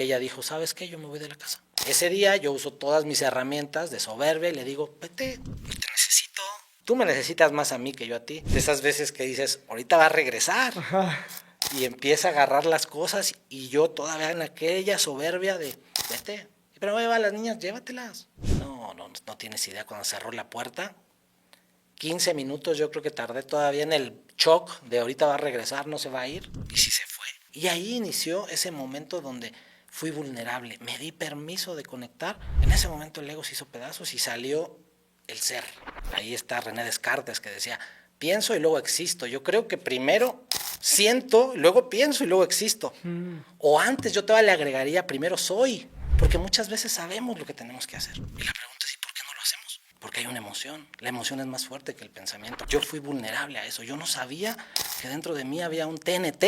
Ella dijo, ¿sabes qué? Yo me voy de la casa. Ese día yo uso todas mis herramientas de soberbia y le digo, vete, yo te necesito. Tú me necesitas más a mí que yo a ti. De esas veces que dices, ahorita va a regresar. Ajá. Y empieza a agarrar las cosas y yo todavía en aquella soberbia de, vete. Pero me va las niñas, llévatelas. No tienes idea. Cuando cerró la puerta, 15 minutos yo creo que tardé todavía en el shock de ahorita va a regresar, no se va a ir. Y sí se fue. Y ahí inició ese momento donde fui vulnerable. Me di permiso de conectar. En ese momento el ego se hizo pedazos y salió el ser. Ahí está René Descartes que decía, pienso y luego existo. Yo creo que primero siento, luego pienso y luego existo. O antes yo todavía le agregaría, primero soy. Porque muchas veces sabemos lo que tenemos que hacer. Y la pregunta es, ¿y por qué no lo hacemos? Porque hay una emoción. La emoción es más fuerte que el pensamiento. Yo fui vulnerable a eso. Yo no sabía que dentro de mí había un TNT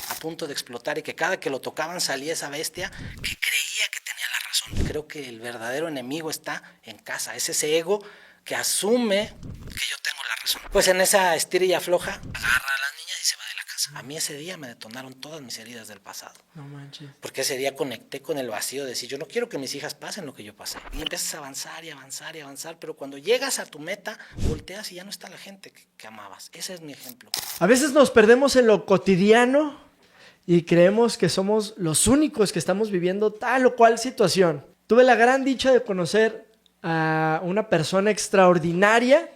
a punto de explotar y que cada que lo tocaban salía esa bestia que creía que tenía la razón. Creo que el verdadero enemigo está en casa. Es ese ego que asume que yo tengo la razón. Pues en esa estirilla floja, agarra a las niñas y se va de la casa. A mí ese día me detonaron todas mis heridas del pasado. No manches. Porque ese día conecté con el vacío de decir, yo no quiero que mis hijas pasen lo que yo pasé. Y empiezas a avanzar y avanzar y avanzar, pero cuando llegas a tu meta, volteas y ya no está la gente que amabas. Ese es mi ejemplo. A veces nos perdemos en lo cotidiano y creemos que somos los únicos que estamos viviendo tal o cual situación. Tuve la gran dicha de conocer a una persona extraordinaria,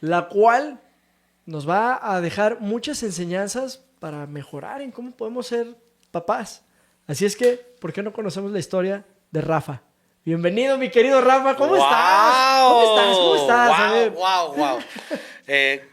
la cual nos va a dejar muchas enseñanzas para mejorar en cómo podemos ser papás. Así es que, ¿por qué no conocemos la historia de Rafa? Bienvenido, mi querido Rafa. ¿Cómo estás? ¿Cómo estás? A ver. Wow.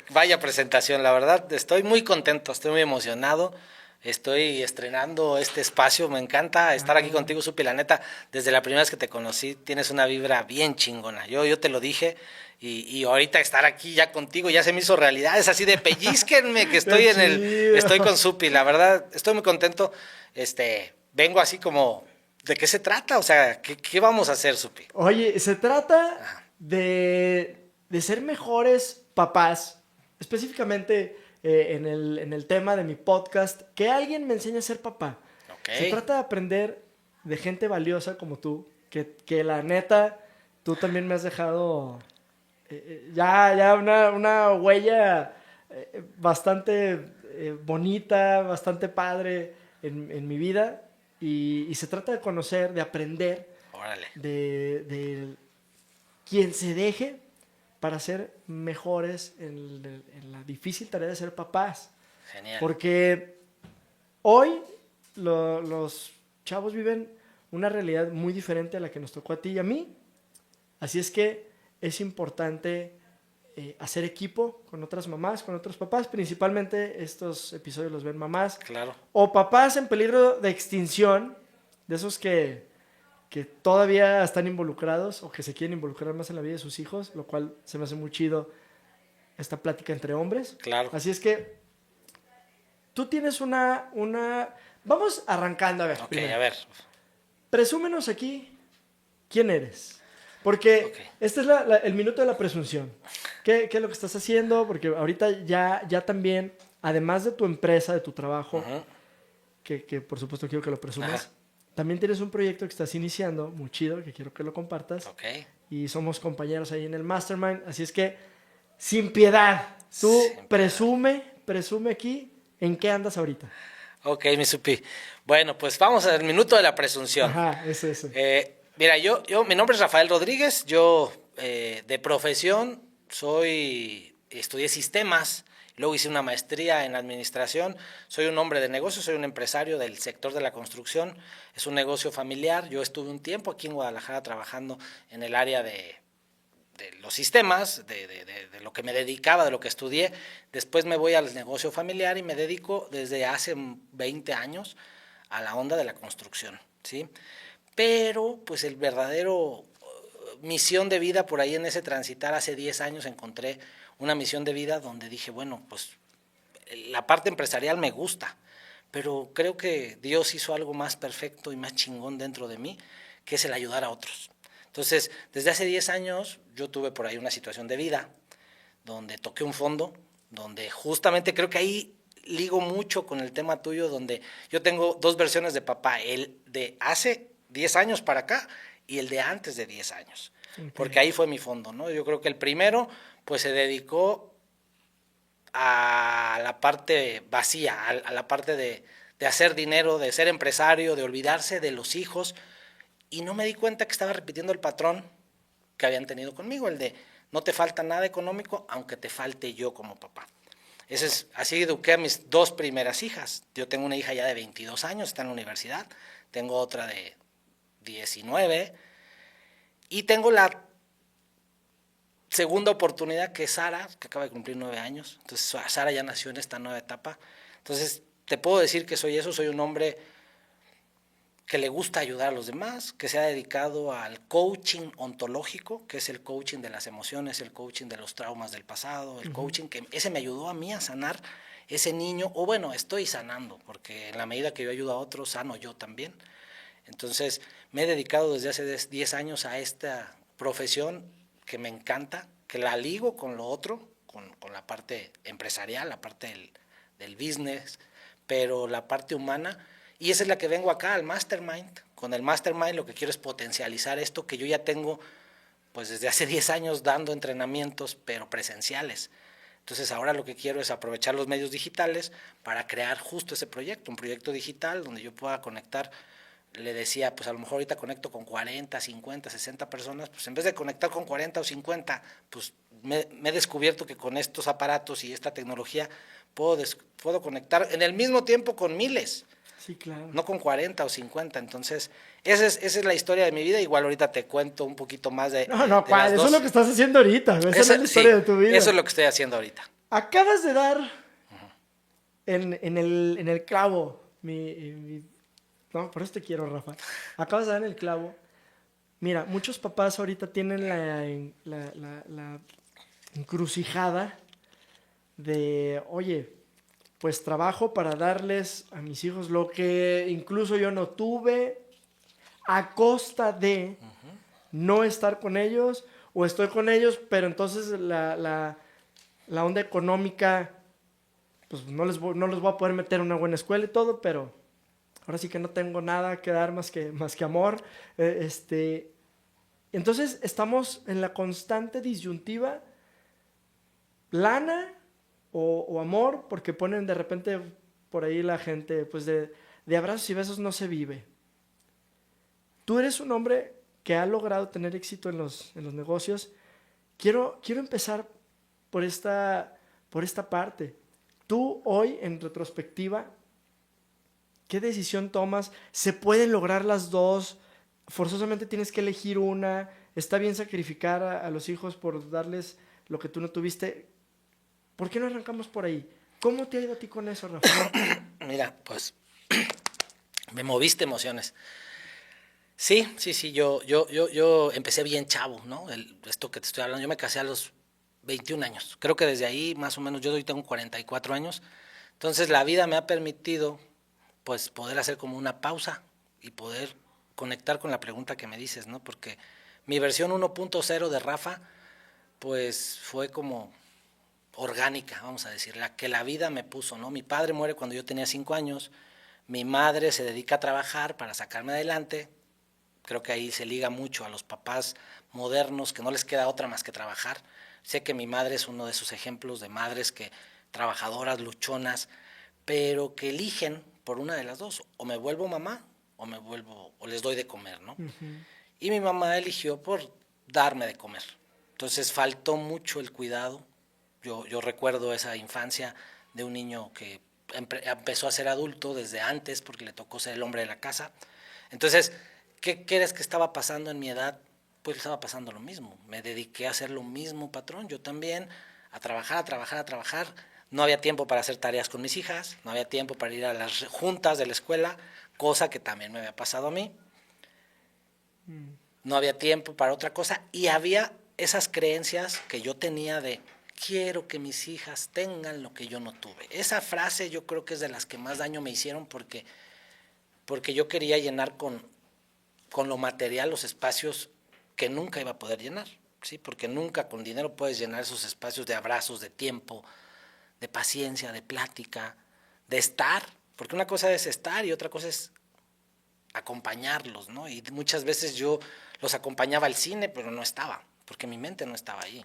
Vaya presentación, la verdad. Estoy muy contento, estoy muy emocionado. Estoy estrenando este espacio, me encanta estar aquí contigo, Supi, la neta, desde la primera vez que te conocí, tienes una vibra bien chingona, yo te lo dije, y ahorita estar aquí ya contigo ya se me hizo realidad, es así de pellizquenme que estoy estoy con Supi, la verdad, estoy muy contento, vengo así como, ¿de qué se trata? O sea, ¿qué vamos a hacer, Supi? Oye, se trata de ser mejores papás, específicamente en el tema de mi podcast, que alguien me enseñe a ser papá. Okay. Se trata de aprender de gente valiosa como tú, que la neta, tú también me has dejado ya una huella bastante bonita, bastante padre en mi vida. Y se trata de conocer, de aprender, Órale. de quien se deje para ser mejores en la difícil tarea de ser papás. Genial. Porque hoy los chavos viven una realidad muy diferente a la que nos tocó a ti y a mí. Así es que es importante hacer equipo con otras mamás, con otros papás. Principalmente estos episodios los ven mamás. Claro. O papás en peligro de extinción, de esos que todavía están involucrados o que se quieren involucrar más en la vida de sus hijos, lo cual se me hace muy chido esta plática entre hombres. Claro. Así es que tú tienes una... Vamos arrancando, a ver. Ok, primero. a ver. Presúmenos aquí quién eres. Porque este es el minuto de la presunción. ¿Qué es lo que estás haciendo? Porque ahorita ya también, además de tu empresa, de tu trabajo, que por supuesto quiero que lo presumas, también tienes un proyecto que estás iniciando, muy chido, que quiero que lo compartas. Y somos compañeros ahí en el Mastermind. Así es que, sin piedad, tú presume aquí en qué andas ahorita. Ok, mi Supi. Bueno, pues vamos al minuto de la presunción. Ajá, eso. Mira, mi nombre es Rafael Rodríguez. Yo, de profesión, estudié sistemas. Luego hice una maestría en administración. Soy un hombre de negocios, soy un empresario del sector de la construcción. Es un negocio familiar. Yo estuve un tiempo aquí en Guadalajara trabajando en el área de los sistemas, de lo que me dedicaba, de lo que estudié. Después me voy al negocio familiar y me dedico desde hace 20 años a la onda de la construcción, ¿sí? Pero pues el verdadero misión de vida por ahí en ese transitar, hace 10 años encontré una misión de vida donde dije, bueno, pues la parte empresarial me gusta, pero creo que Dios hizo algo más perfecto y más chingón dentro de mí, que es el ayudar a otros. Entonces, desde hace 10 años yo tuve por ahí una situación de vida donde toqué un fondo, donde justamente creo que ahí ligo mucho con el tema tuyo, donde yo tengo 2 versiones de papá, el de hace 10 años para acá y el de antes de 10 años, okay. Porque ahí fue mi fondo, ¿no? Yo creo que el primero, pues se dedicó a la parte vacía, a la parte de hacer dinero, de ser empresario, de olvidarse de los hijos, y no me di cuenta que estaba repitiendo el patrón que habían tenido conmigo, el de no te falta nada económico, aunque te falte yo como papá. Así eduqué a mis 2 primeras hijas. Yo tengo una hija ya de 22 años, está en la universidad, tengo otra de 19, y tengo la segunda oportunidad, que es Sara, que acaba de cumplir 9 años. Entonces Sara ya nació en esta nueva etapa. Entonces te puedo decir que soy un hombre que le gusta ayudar a los demás, que se ha dedicado al coaching ontológico, que es el coaching de las emociones, el coaching de los traumas del pasado, el coaching que ese me ayudó a mí a sanar ese niño, o bueno, estoy sanando, porque en la medida que yo ayudo a otros, sano yo también. Entonces me he dedicado desde hace 10 años a esta profesión que me encanta, que la ligo con lo otro, con la parte empresarial, la parte del business, pero la parte humana. Y esa es la que vengo acá al Mastermind. Con el Mastermind lo que quiero es potencializar esto que yo ya tengo pues desde hace 10 años dando entrenamientos, pero presenciales. Entonces ahora lo que quiero es aprovechar los medios digitales para crear justo ese proyecto, un proyecto digital donde yo pueda conectar. Le decía, pues a lo mejor ahorita conecto con 40, 50, 60 personas, pues en vez de conectar con 40 o 50, pues me he descubierto que con estos aparatos y esta tecnología puedo conectar en el mismo tiempo con miles. Sí, claro. No con 40 o 50, entonces esa es la historia de mi vida. Igual ahorita te cuento un poquito más de ¿cuál? Eso es lo que estás haciendo ahorita, esa no es la historia de tu vida. Eso es lo que estoy haciendo ahorita. Acabas de dar en el clavo, no, por eso te quiero, Rafa. Acabas de dar en el clavo. Mira, muchos papás ahorita tienen la encrucijada de, oye, pues trabajo para darles a mis hijos lo que incluso yo no tuve, a costa de no estar con ellos, o estoy con ellos, pero entonces la onda económica, pues no les voy a poder meter en una buena escuela y todo, pero ahora sí que no tengo nada que dar más que amor. Entonces estamos en la constante disyuntiva, lana o amor, porque ponen de repente por ahí la gente, pues de abrazos y besos no se vive. Tú eres un hombre que ha logrado tener éxito en los negocios. Quiero empezar por esta parte. Tú hoy, en retrospectiva, ¿qué decisión tomas? ¿Se pueden lograr las dos? ¿Forzosamente tienes que elegir una? ¿Está bien sacrificar a los hijos por darles lo que tú no tuviste? ¿Por qué no arrancamos por ahí? ¿Cómo te ha ido a ti con eso, Rafael? Mira, pues me moviste emociones. Sí, yo empecé bien chavo, ¿no? Esto que te estoy hablando, yo me casé a los 21 años. Creo que desde ahí, más o menos, yo hoy tengo 44 años. Entonces la vida me ha permitido pues poder hacer como una pausa y poder conectar con la pregunta que me dices, ¿no? Porque mi versión 1.0 de Rafa pues fue como orgánica, vamos a decir, la que la vida me puso, ¿no? Mi padre muere cuando yo tenía 5 años, mi madre se dedica a trabajar para sacarme adelante. Creo que ahí se liga mucho a los papás modernos que no les queda otra más que trabajar. Sé que mi madre es uno de esos ejemplos de madres que trabajadoras, luchonas, pero que eligen por una de las dos, o me vuelvo mamá o les doy de comer, ¿no? Y mi mamá eligió por darme de comer. Entonces faltó mucho el cuidado. Yo recuerdo esa infancia de un niño que empezó a ser adulto desde antes porque le tocó ser el hombre de la casa. Entonces, ¿qué crees que estaba pasando en mi edad? Pues estaba pasando lo mismo. Me dediqué a hacer lo mismo, patrón. Yo también, a trabajar. No había tiempo para hacer tareas con mis hijas, no había tiempo para ir a las juntas de la escuela, cosa que también me había pasado a mí. No había tiempo para otra cosa y había esas creencias que yo tenía de quiero que mis hijas tengan lo que yo no tuve. Esa frase yo creo que es de las que más daño me hicieron porque yo quería llenar con lo material los espacios que nunca iba a poder llenar, ¿sí? Porque nunca con dinero puedes llenar esos espacios de abrazos, de tiempo, de paciencia, de plática, de estar, porque una cosa es estar y otra cosa es acompañarlos, ¿no? Y muchas veces yo los acompañaba al cine, pero no estaba, porque mi mente no estaba ahí,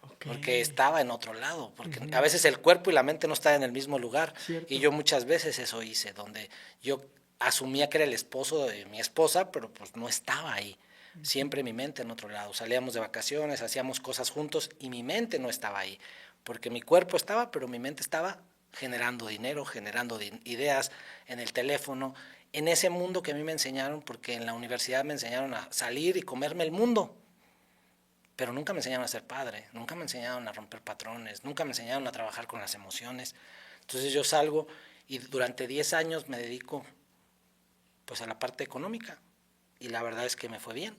Ok. porque estaba en otro lado, porque a veces el cuerpo y la mente no están en el mismo lugar, Cierto. y yo muchas veces eso hice, donde yo asumía que era el esposo de mi esposa, pero pues no estaba ahí. Siempre mi mente en otro lado. Salíamos de vacaciones, hacíamos cosas juntos y mi mente no estaba ahí. Porque mi cuerpo estaba, pero mi mente estaba generando dinero, generando ideas en el teléfono, en ese mundo que a mí me enseñaron, porque en la universidad me enseñaron a salir y comerme el mundo. Pero nunca me enseñaron a ser padre, nunca me enseñaron a romper patrones, nunca me enseñaron a trabajar con las emociones. Entonces yo salgo y durante 10 años me dedico pues a la parte económica y la verdad es que me fue bien.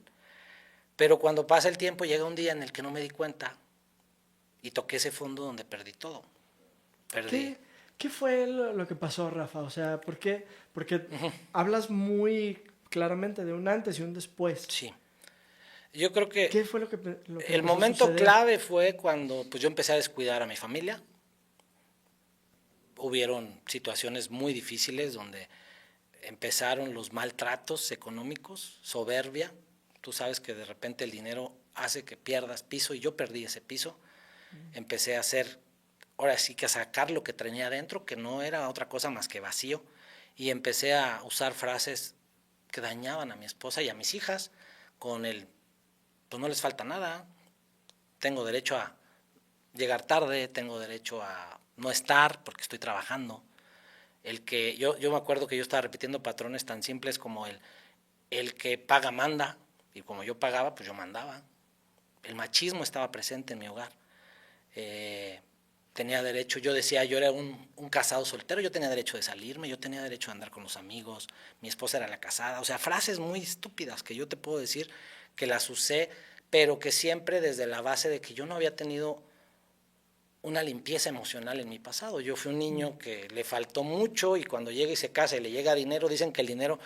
Pero cuando pasa el tiempo llega un día en el que no me di cuenta y toqué ese fondo donde perdí todo. Perdí. ¿Qué fue lo que pasó, Rafa? O sea, ¿por qué? Porque hablas muy claramente de un antes y un después. Sí. Yo creo que ¿Qué fue lo que el empezó a momento suceder? clave fue cuando pues, yo empecé a descuidar a mi familia. Hubieron situaciones muy difíciles donde empezaron los maltratos económicos, soberbia. Tú sabes que de repente el dinero hace que pierdas piso y yo perdí ese piso. Empecé a hacer, ahora sí que a sacar lo que tenía adentro, que no era otra cosa más que vacío. Y empecé a usar frases que dañaban a mi esposa y a mis hijas con el, pues no les falta nada, tengo derecho a llegar tarde, tengo derecho a no estar porque estoy trabajando. El que yo me acuerdo que yo estaba repitiendo patrones tan simples como el que paga manda, y como yo pagaba, pues yo mandaba. El machismo estaba presente en mi hogar. Tenía derecho, yo decía, yo era un casado soltero, yo tenía derecho de salirme, yo tenía derecho de andar con los amigos, mi esposa era la casada, o sea, frases muy estúpidas que yo te puedo decir que las usé, pero que siempre desde la base de que yo no había tenido una limpieza emocional en mi pasado. Yo fui un niño que le faltó mucho y cuando llega y se casa y le llega dinero, dicen que el dinero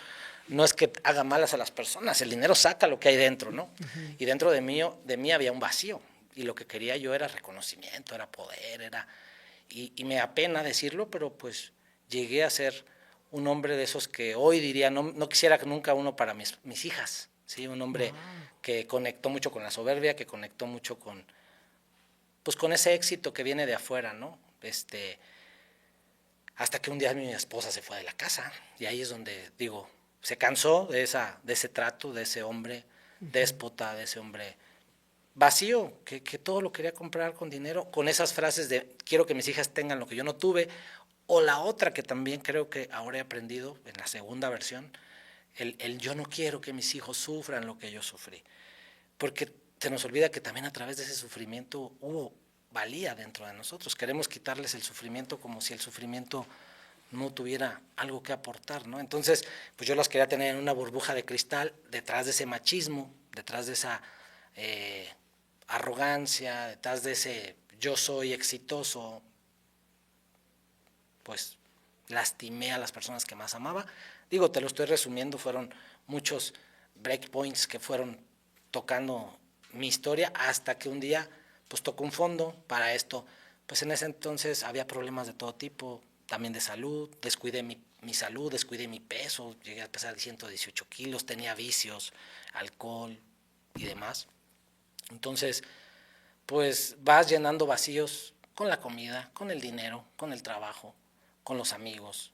no es que haga malas a las personas, el dinero saca lo que hay dentro, ¿no? Y dentro de mí había un vacío y lo que quería yo era reconocimiento, era poder, y me apena decirlo, pero pues llegué a ser un hombre de esos que hoy diría, no quisiera que nunca uno para mis hijas, ¿sí? Un hombre Wow. que conectó mucho con la soberbia, que conectó mucho pues con ese éxito que viene de afuera, ¿no? Hasta que un día mi esposa se fue de la casa y ahí es donde digo, se cansó de ese trato, de ese hombre déspota, de ese hombre vacío, que todo lo quería comprar con dinero, con esas frases de quiero que mis hijas tengan lo que yo no tuve, o la otra que también creo que ahora he aprendido en la segunda versión, el yo no quiero que mis hijos sufran lo que yo sufrí, porque se nos olvida que también a través de ese sufrimiento hubo valía dentro de nosotros. Queremos quitarles el sufrimiento como si el sufrimiento no tuviera algo que aportar, ¿no? Entonces, pues yo las quería tener en una burbuja de cristal detrás de ese machismo, detrás de esa arrogancia, detrás de ese yo soy exitoso, pues lastimé a las personas que más amaba. Digo, te lo estoy resumiendo, fueron muchos breakpoints que fueron tocando mi historia hasta que un día pues tocó un fondo para esto. Pues en ese entonces había problemas de todo tipo, también de salud, descuidé mi salud, descuidé mi peso, llegué a pesar 118 kilos, tenía vicios, alcohol y demás. Entonces, pues vas llenando vacíos con la comida, con el dinero, con el trabajo, con los amigos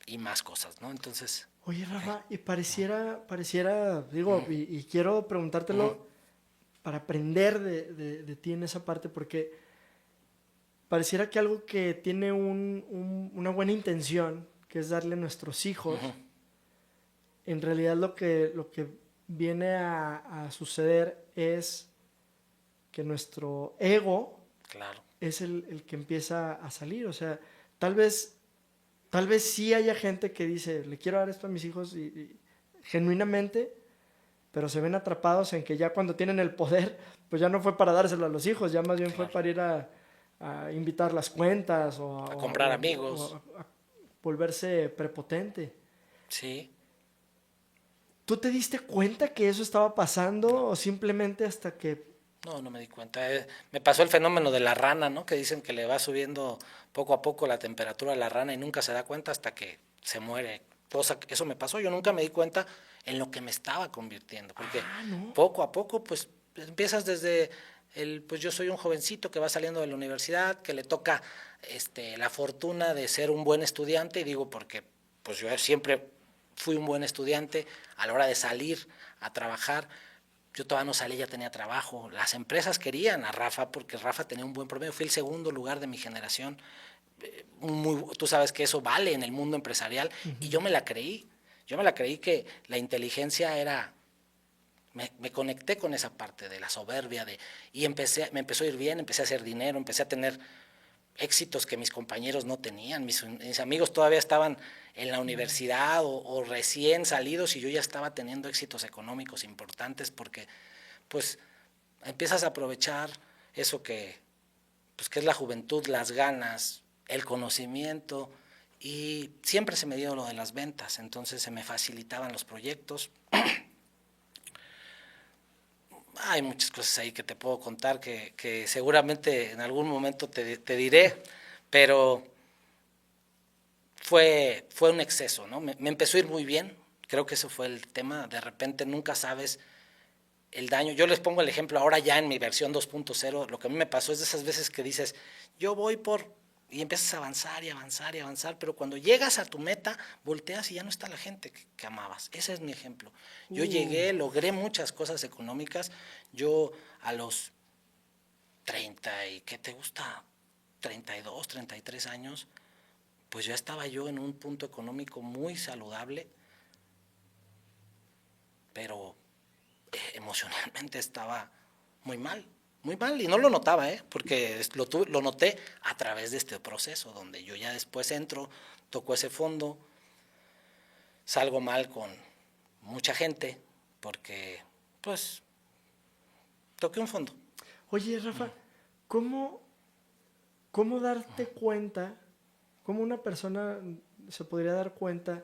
y más cosas, ¿no? Entonces, Oye, Rafa, y pareciera, digo, y quiero preguntártelo para aprender de ti en esa parte, porque pareciera que algo que tiene una buena intención, que es darle a nuestros hijos, en realidad lo que viene a suceder es que nuestro ego claro, es el que empieza a salir. O sea, tal vez, tal vez sí haya gente que dice, le quiero dar esto a mis hijos y genuinamente, pero se ven atrapados en que ya cuando tienen el poder, pues ya no fue para dárselo a los hijos, ya más bien fue claro. para ir a invitar las cuentas o A comprar amigos, a volverse prepotente. sí, ¿Tú te diste cuenta que eso estaba pasando no, o simplemente hasta que No, no me di cuenta. Me pasó el fenómeno de la rana, ¿no? Que dicen que le va subiendo poco a poco la temperatura a la rana y nunca se da cuenta hasta que se muere. Eso me pasó. Yo nunca me di cuenta en lo que me estaba convirtiendo. Porque ¿No? poco a poco, pues empiezas desde pues yo soy un jovencito que va saliendo de la universidad, que le toca la fortuna de ser un buen estudiante, y digo porque pues yo siempre fui un buen estudiante a la hora de salir a trabajar. Yo todavía no salí, ya tenía trabajo. Las empresas querían a Rafa porque Rafa tenía un buen promedio. Fui el segundo lugar de mi generación. Tú sabes que eso vale en el mundo empresarial. Y yo me la creí. Yo me la creí que la inteligencia era... Me conecté con esa parte de la soberbia y me empezó a ir bien, empecé a hacer dinero, empecé a tener éxitos que mis compañeros no tenían. Mis amigos todavía estaban en la universidad o recién salidos y yo ya estaba teniendo éxitos económicos importantes porque pues empiezas a aprovechar eso pues, que es la juventud, las ganas, el conocimiento, y siempre se me dio lo de las ventas, entonces se me facilitaban los proyectos. Hay muchas cosas ahí que te puedo contar que seguramente en algún momento te diré, pero fue un exceso, ¿no? Me empezó a ir muy bien, creo que ese fue el tema. De repente nunca sabes el daño. Yo les pongo el ejemplo ahora ya en mi versión 2.0, lo que a mí me pasó es de esas veces que dices, yo voy y empiezas a avanzar y avanzar y avanzar, pero cuando llegas a tu meta, volteas y ya no está la gente que amabas. Ese es mi ejemplo. Yo llegué, logré muchas cosas económicas. Yo a los 30 y ¿qué te gusta? 32, 33 años, pues ya estaba yo en un punto económico muy saludable, pero emocionalmente estaba muy mal, y no lo notaba, porque lo noté a través de este proceso, donde yo ya después entro, toco ese fondo, salgo mal con mucha gente, porque pues toqué un fondo. Oye, Rafa, ¿cómo, cómo darte cuenta, cómo una persona se podría dar cuenta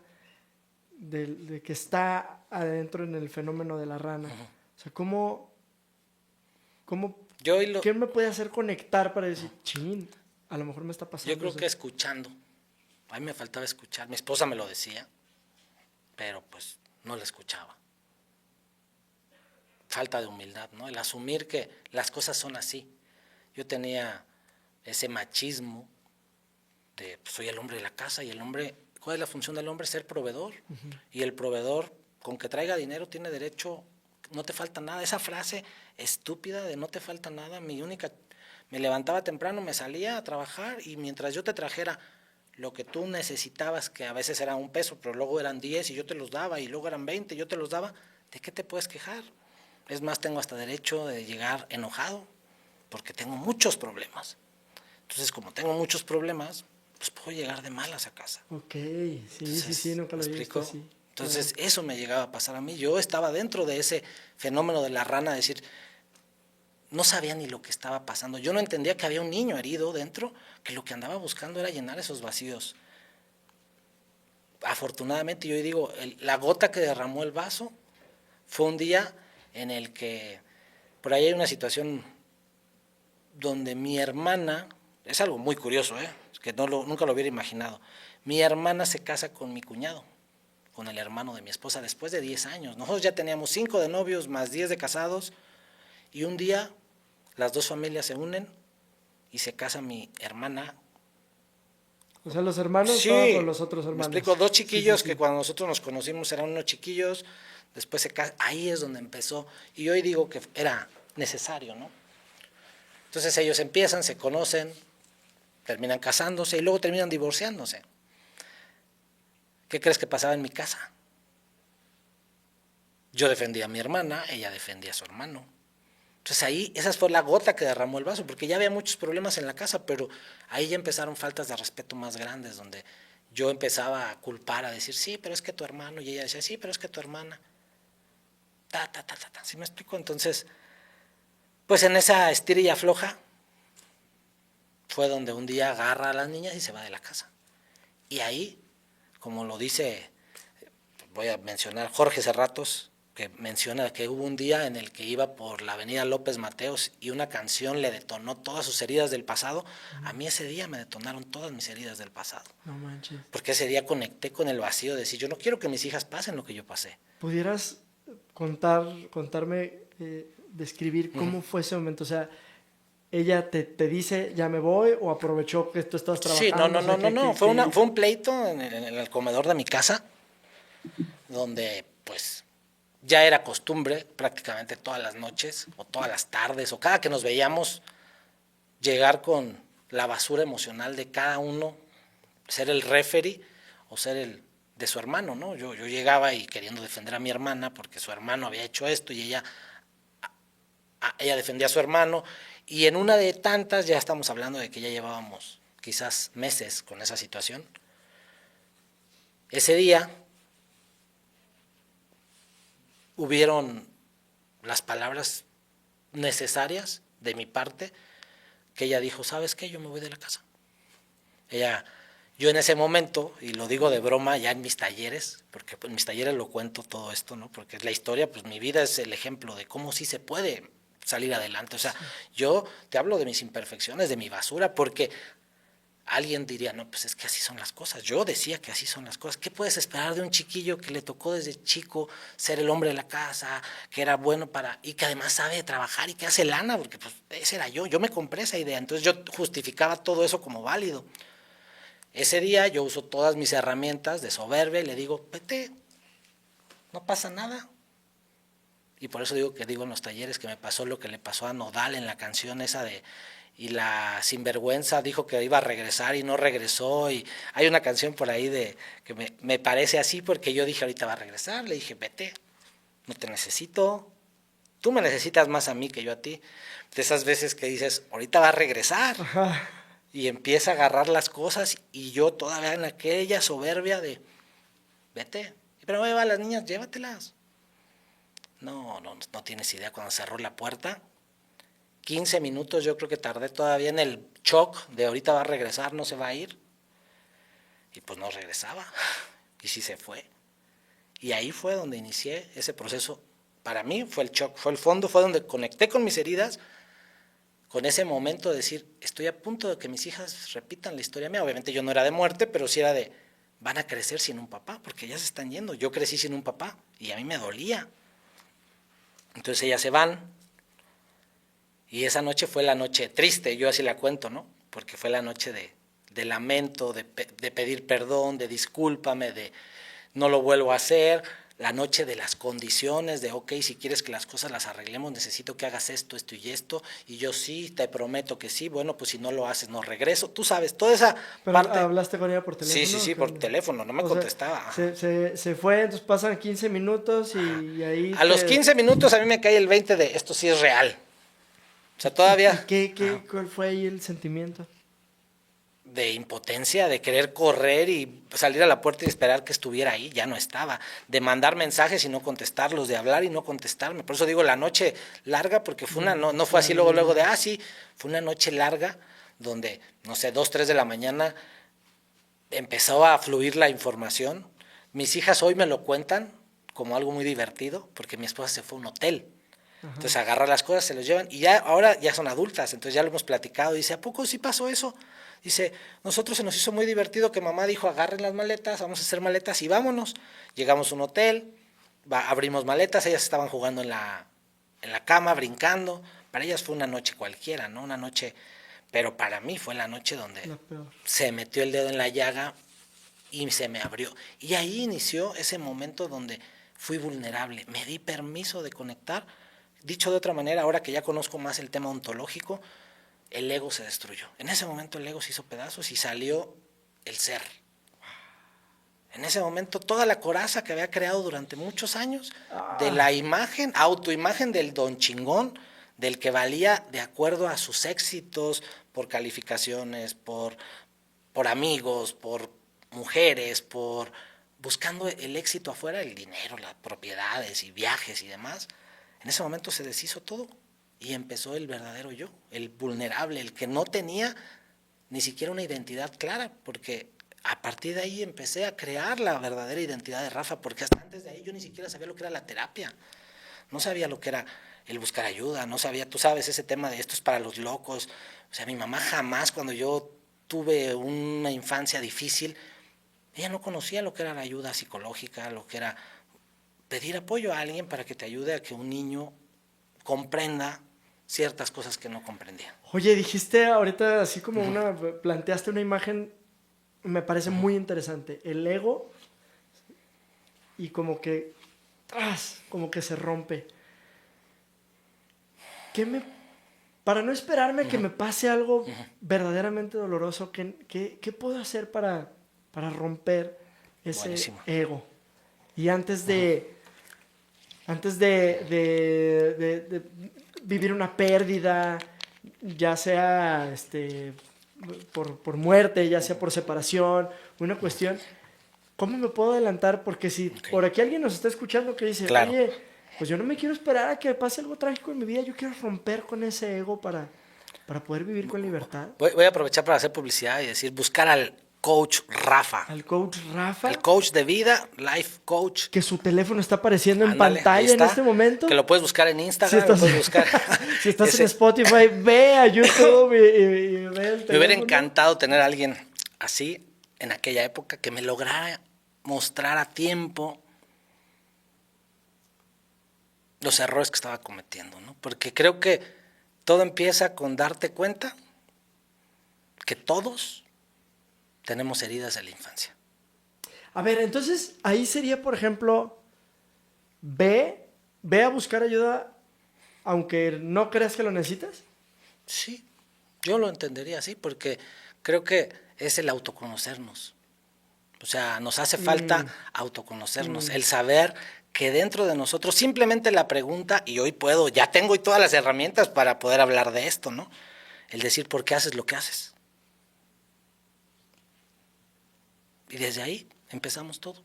de que está adentro en el fenómeno de la rana? O sea, ¿qué me puede hacer conectar para decir, chin, a lo mejor me está pasando Yo creo eso? que escuchando. A mí me faltaba escuchar. Mi esposa me lo decía, pero pues no la escuchaba. Falta de humildad, ¿no? El asumir que las cosas son así. Yo tenía ese machismo de pues, soy el hombre de la casa, y el hombre, ¿cuál es la función del hombre? Ser proveedor. Y el proveedor, con que traiga dinero, tiene derecho, no te falta nada. Esa frase estúpida de no te falta nada, me levantaba temprano, me salía a trabajar, y mientras yo te trajera lo que tú necesitabas, que a veces era 1 peso, pero luego eran 10 y yo te los daba, y luego eran 20 y yo te los daba, ¿de qué te puedes quejar? Es más, tengo hasta derecho de llegar enojado, porque tengo muchos problemas. Entonces, como tengo muchos problemas, pues puedo llegar de malas a casa. Ok, sí, nunca lo había visto así. Entonces, eso me llegaba a pasar a mí. Yo estaba dentro de ese fenómeno de la rana, decir, no sabía ni lo que estaba pasando. Yo no entendía que había un niño herido dentro, que lo que andaba buscando era llenar esos vacíos. Afortunadamente, yo digo, la gota que derramó el vaso fue un día en el que, por ahí hay una situación donde mi hermana, es algo muy curioso, que nunca lo hubiera imaginado, mi hermana se casa con mi cuñado, con el hermano de mi esposa, después de 10 años. Nosotros ya teníamos 5 de novios más 10 de casados, y un día las dos familias se unen y se casa mi hermana. O sea, los hermanos Sí, estaban con los otros me hermanos. explico, 2 chiquillos Sí. que cuando nosotros nos conocimos eran unos chiquillos, después se casan, ahí es donde empezó, y hoy digo que era necesario, ¿no? Entonces ellos empiezan, se conocen, terminan casándose y luego terminan divorciándose. ¿Qué crees que pasaba en mi casa? Yo defendía a mi hermana, ella defendía a su hermano. Entonces ahí, esa fue la gota que derramó el vaso, porque ya había muchos problemas en la casa, pero ahí ya empezaron faltas de respeto más grandes, donde yo empezaba a culpar, a decir, sí, pero es que tu hermano, y ella decía, sí, pero es que tu hermana. ¿Sí me explico? Entonces, pues en esa estira y afloja fue donde un día agarra a las niñas y se va de la casa. Y ahí, como lo dice, voy a mencionar Jorge Serratos, que menciona que hubo un día en el que iba por la avenida López Mateos y una canción le detonó todas sus heridas del pasado. A mí ese día me detonaron todas mis heridas del pasado. No manches. Porque ese día conecté con el vacío de decir, yo no quiero que mis hijas pasen lo que yo pasé. ¿Pudieras contarme, describir cómo fue ese momento? O sea, ella te dice, ya me voy, o aprovechó que tú estabas trabajando. Sí, no. Fue un pleito en el comedor de mi casa, donde pues ya era costumbre prácticamente todas las noches, o todas las tardes, o cada que nos veíamos, llegar con la basura emocional de cada uno, ser el referee o ser el de su hermano, ¿no? Yo llegaba y queriendo defender a mi hermana porque su hermano había hecho esto y ella defendía a su hermano, y en una de tantas, ya estamos hablando de que ya llevábamos quizás meses con esa situación. Ese día hubieron las palabras necesarias de mi parte, que ella dijo, ¿sabes qué? Yo me voy de la casa. Yo en ese momento, y lo digo de broma ya en mis talleres, porque en mis talleres lo cuento todo esto, ¿no? Porque la historia, pues mi vida es el ejemplo de cómo sí se puede salir adelante. O sea, yo te hablo de mis imperfecciones, de mi basura, porque alguien diría, no, pues es que así son las cosas. Yo decía que así son las cosas. ¿Qué puedes esperar de un chiquillo que le tocó desde chico ser el hombre de la casa, que era bueno y que además sabe trabajar y que hace lana? Porque pues ese era yo me compré esa idea. Entonces yo justificaba todo eso como válido. Ese día yo uso todas mis herramientas de soberbia y le digo, vete, no pasa nada. Y por eso digo en los talleres que me pasó lo que le pasó a Nodal en la canción esa de y la sinvergüenza dijo que iba a regresar y no regresó, y hay una canción por ahí de que me parece así porque yo dije ahorita va a regresar, le dije vete, no te necesito, tú me necesitas más a mí que yo a ti, de esas veces que dices ahorita va a regresar. Ajá. Y empieza a agarrar las cosas y yo todavía en aquella soberbia de vete, pero me va las niñas, llévatelas. No tienes idea, cuando cerró la puerta 15 minutos yo creo que tardé todavía en el shock de ahorita va a regresar, no se va a ir. Y pues no regresaba. Y sí se fue. Y ahí fue donde inicié ese proceso. Para mí fue el shock, fue el fondo, fue donde conecté con mis heridas, con ese momento de decir, estoy a punto de que mis hijas repitan la historia mía. Obviamente yo no era de muerte, pero sí era de, van a crecer sin un papá, porque ya se están yendo. Yo crecí sin un papá y a mí me dolía. Entonces ellas se van. Y esa noche fue la noche triste, yo así la cuento, ¿no? Porque fue la noche de lamento, de pedir perdón, de discúlpame, de no lo vuelvo a hacer, la noche de las condiciones, de ok, si quieres que las cosas las arreglemos, necesito que hagas esto, esto y esto, y yo sí, te prometo que sí, bueno, pues si no lo haces, no regreso, tú sabes, toda esa ¿Pero parte. hablaste con ella por teléfono? Sí, por teléfono, no me contestaba. Se fue, entonces pasan 15 minutos y ahí... A los 15 minutos a mí me cae el 20 de esto sí es real. O sea, todavía... ¿Cuál fue ahí el sentimiento? De impotencia, de querer correr y salir a la puerta y esperar que estuviera ahí, ya no estaba, de mandar mensajes y no contestarlos, de hablar y no contestarme. Por eso digo la noche larga, porque fue no fue así luego de, sí, fue una noche larga donde, no sé, 2, 3 de la mañana empezó a fluir la información. Mis hijas hoy me lo cuentan como algo muy divertido, porque mi esposa se fue a un hotel. Ajá. Entonces agarra las cosas, se los llevan y ya ahora ya son adultas, entonces ya lo hemos platicado. Dice, ¿a poco sí pasó eso? Dice, nosotros se nos hizo muy divertido que mamá dijo, agarren las maletas, vamos a hacer maletas y vámonos. Llegamos a un hotel, abrimos maletas, ellas estaban jugando en la cama, brincando. Para ellas fue una noche cualquiera, ¿no? Una noche, pero para mí fue la noche donde se metió el dedo en la llaga y se me abrió. Y ahí inició ese momento donde fui vulnerable, me di permiso de conectar. Dicho de otra manera, ahora que ya conozco más el tema ontológico, el ego se destruyó. En ese momento el ego se hizo pedazos y salió el ser. En ese momento toda la coraza que había creado durante muchos años, de la imagen, autoimagen del don chingón, del que valía de acuerdo a sus éxitos, por calificaciones, por amigos, por mujeres, por buscando el éxito afuera, el dinero, las propiedades y viajes y demás. En ese momento se deshizo todo y empezó el verdadero yo, el vulnerable, el que no tenía ni siquiera una identidad clara, porque A partir de ahí empecé a crear la verdadera identidad de Rafa, porque hasta antes de ahí yo ni siquiera sabía lo que era la terapia. No sabía lo que era el buscar ayuda, no sabía, tú sabes, ese tema de esto es para los locos. O sea, mi mamá jamás, cuando yo tuve una infancia difícil, ella no conocía lo que era la ayuda psicológica, lo que era pedir apoyo a alguien para que te ayude a que un niño comprenda ciertas cosas que no comprendía. Oye, dijiste ahorita así como planteaste una imagen, me parece muy interesante. El ego y como que, como que se rompe. Para no esperarme que me pase algo verdaderamente doloroso, ¿qué puedo hacer para romper ese Buenísimo. ego? Y antes de vivir una pérdida, ya sea por muerte, ya sea por separación, una cuestión, ¿cómo me puedo adelantar? Porque si por aquí alguien nos está escuchando que dice, Claro. oye, pues yo no me quiero esperar a que pase algo trágico en mi vida, yo quiero romper con ese ego para poder vivir con libertad. Voy a aprovechar para hacer publicidad y decir, buscar al coach Rafa. Al coach Rafa. El coach de vida, life coach. Que su teléfono está apareciendo en Ándale, pantalla ahí está, en este momento. Que lo puedes buscar en Instagram, Si estás, lo puedes buscar. si estás en Spotify, ve a YouTube y ve el teléfono. Me hubiera encantado tener a alguien así en aquella época que me lograra mostrar a tiempo los errores que estaba cometiendo, ¿no? Porque creo que todo empieza con darte cuenta que todos tenemos heridas de la infancia. A ver, entonces ahí sería, por ejemplo, ve a buscar ayuda aunque no creas que lo necesitas. Sí, yo lo entendería así, porque creo que es el autoconocernos. O sea, nos hace falta autoconocernos, el saber que dentro de nosotros, simplemente la pregunta, y hoy puedo, ya tengo todas las herramientas para poder hablar de esto, ¿no? El decir, ¿por qué haces lo que haces? Y desde ahí empezamos todo.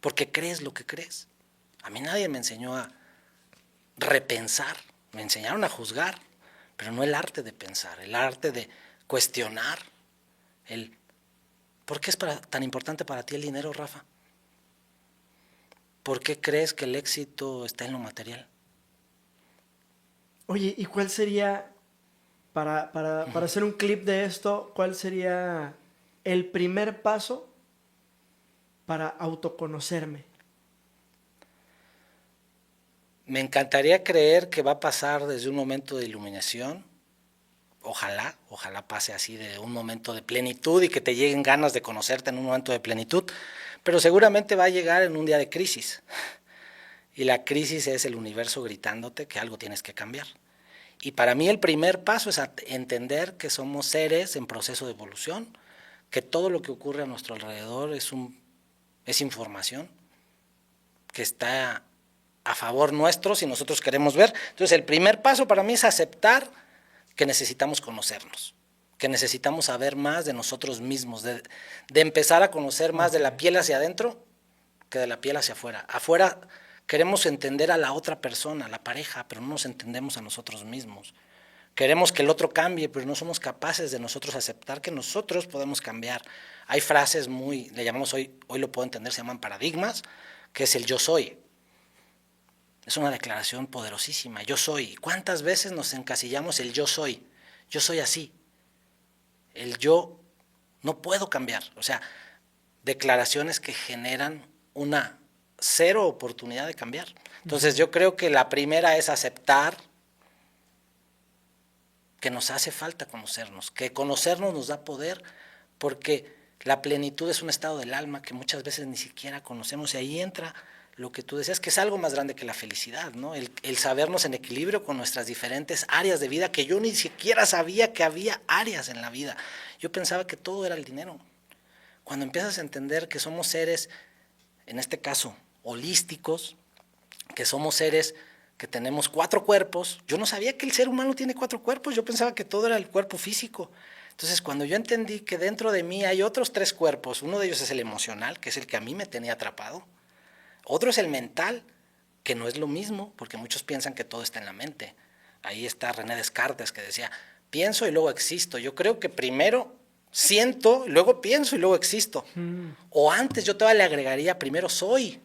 Porque crees lo que crees. A mí nadie me enseñó a repensar, me enseñaron a juzgar, pero no el arte de pensar, el arte de cuestionar. ¿Por qué es tan importante para ti el dinero, Rafa? ¿Por qué crees que el éxito está en lo material? Oye, ¿y cuál sería, para hacer un clip de esto, cuál sería el primer paso para autoconocerme? Me encantaría creer que va a pasar desde un momento de iluminación, ojalá pase así, de un momento de plenitud y que te lleguen ganas de conocerte en un momento de plenitud, pero seguramente va a llegar en un día de crisis. Y la crisis es el universo gritándote que algo tienes que cambiar. Y para mí el primer paso es entender que somos seres en proceso de evolución, que todo lo que ocurre a nuestro alrededor es información que está a favor nuestro si nosotros queremos ver. Entonces el primer paso para mí es aceptar que necesitamos conocernos, que necesitamos saber más de nosotros mismos, de empezar a conocer más de la piel hacia adentro que de la piel hacia afuera. Afuera queremos entender a la otra persona, a la pareja, pero no nos entendemos a nosotros mismos. Queremos que el otro cambie, pero no somos capaces de nosotros aceptar que nosotros podemos cambiar. Hay frases le llamamos hoy lo puedo entender, se llaman paradigmas, que es el yo soy. Es una declaración poderosísima, yo soy. ¿Cuántas veces nos encasillamos el yo soy? Yo soy así. El yo no puedo cambiar. O sea, declaraciones que generan una cero oportunidad de cambiar. Entonces yo creo que la primera es aceptar que nos hace falta conocernos, que conocernos nos da poder, porque la plenitud es un estado del alma que muchas veces ni siquiera conocemos, y ahí entra lo que tú decías, que es algo más grande que la felicidad, ¿no? El sabernos en equilibrio con nuestras diferentes áreas de vida, que yo ni siquiera sabía que había áreas en la vida. Yo pensaba que todo era el dinero. Cuando empiezas a entender que somos seres, en este caso, holísticos, que somos seres que tenemos 4 cuerpos. Yo no sabía que el ser humano tiene 4 cuerpos, yo pensaba que todo era el cuerpo físico. Entonces, cuando yo entendí que dentro de mí hay otros 3 cuerpos, uno de ellos es el emocional, que es el que a mí me tenía atrapado. Otro es el mental, que no es lo mismo, porque muchos piensan que todo está en la mente. Ahí está René Descartes, que decía, pienso y luego existo. Yo creo que primero Siento, luego pienso y luego existo. O antes yo todavía le agregaría, primero soy,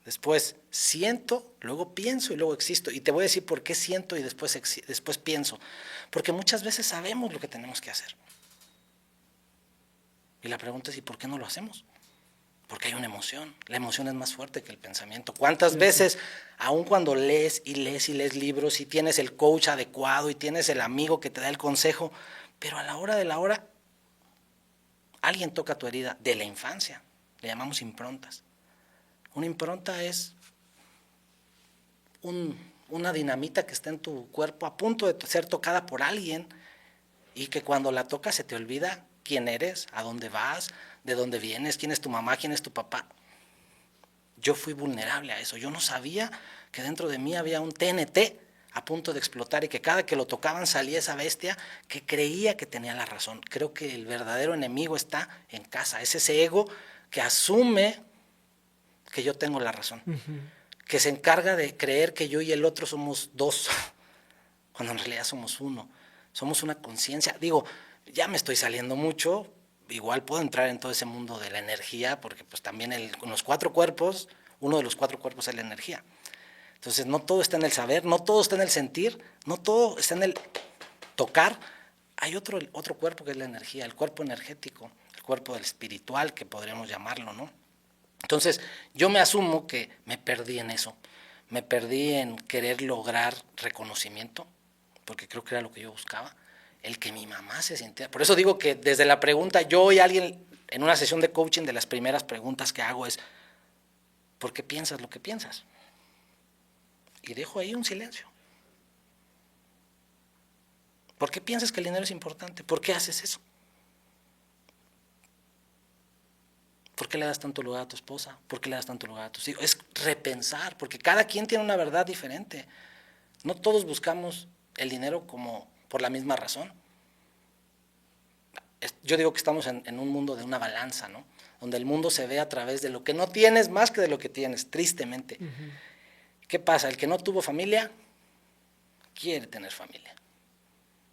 después siento, luego pienso y luego existo. Y te voy a decir por qué siento y después pienso. Porque muchas veces sabemos lo que tenemos que hacer. Y la pregunta es, ¿y por qué no lo hacemos? Porque hay una emoción. La emoción es más fuerte que el pensamiento. ¿Cuántas veces, aun cuando lees y lees y lees libros y tienes el coach adecuado y tienes el amigo que te da el consejo, pero a la hora de la hora, alguien toca tu herida de la infancia? Le llamamos improntas. Una impronta es una dinamita que está en tu cuerpo a punto de ser tocada por alguien y que cuando la tocas se te olvida quién eres, a dónde vas, de dónde vienes, quién es tu mamá, quién es tu papá. Yo fui vulnerable a eso. Yo no sabía que dentro de mí había un TNT a punto de explotar y que cada que lo tocaban salía esa bestia que creía que tenía la razón. Creo que el verdadero enemigo está en casa. Es ese ego que asume que yo tengo la razón. Que se encarga de creer que yo y el otro somos dos, cuando en realidad somos uno. Somos una conciencia. Digo, ya me estoy saliendo mucho, igual puedo entrar en todo ese mundo de la energía, porque pues también los 4 cuerpos, uno de los 4 cuerpos es la energía. Entonces no todo está en el saber, no todo está en el sentir, no todo está en el tocar. Hay otro cuerpo que es la energía, el cuerpo energético, el cuerpo del espiritual, que podríamos llamarlo, ¿no? Entonces yo me asumo que me perdí en eso, me perdí en querer lograr reconocimiento, porque creo que era lo que yo buscaba, el que mi mamá se sintiera. Por eso digo que desde la pregunta, yo hoy alguien en una sesión de coaching, de las primeras preguntas que hago es, ¿por qué piensas lo que piensas? Y dejo ahí un silencio. ¿Por qué piensas que el dinero es importante? ¿Por qué haces eso? ¿Por qué le das tanto lugar a tu esposa? ¿Por qué le das tanto lugar a tus hijos? Es repensar, porque cada quien tiene una verdad diferente. No todos buscamos el dinero como por la misma razón. Yo digo que estamos en un mundo de una balanza, ¿no? Donde el mundo se ve a través de lo que no tienes más que de lo que tienes, tristemente. ¿Qué pasa? El que no tuvo familia quiere tener familia,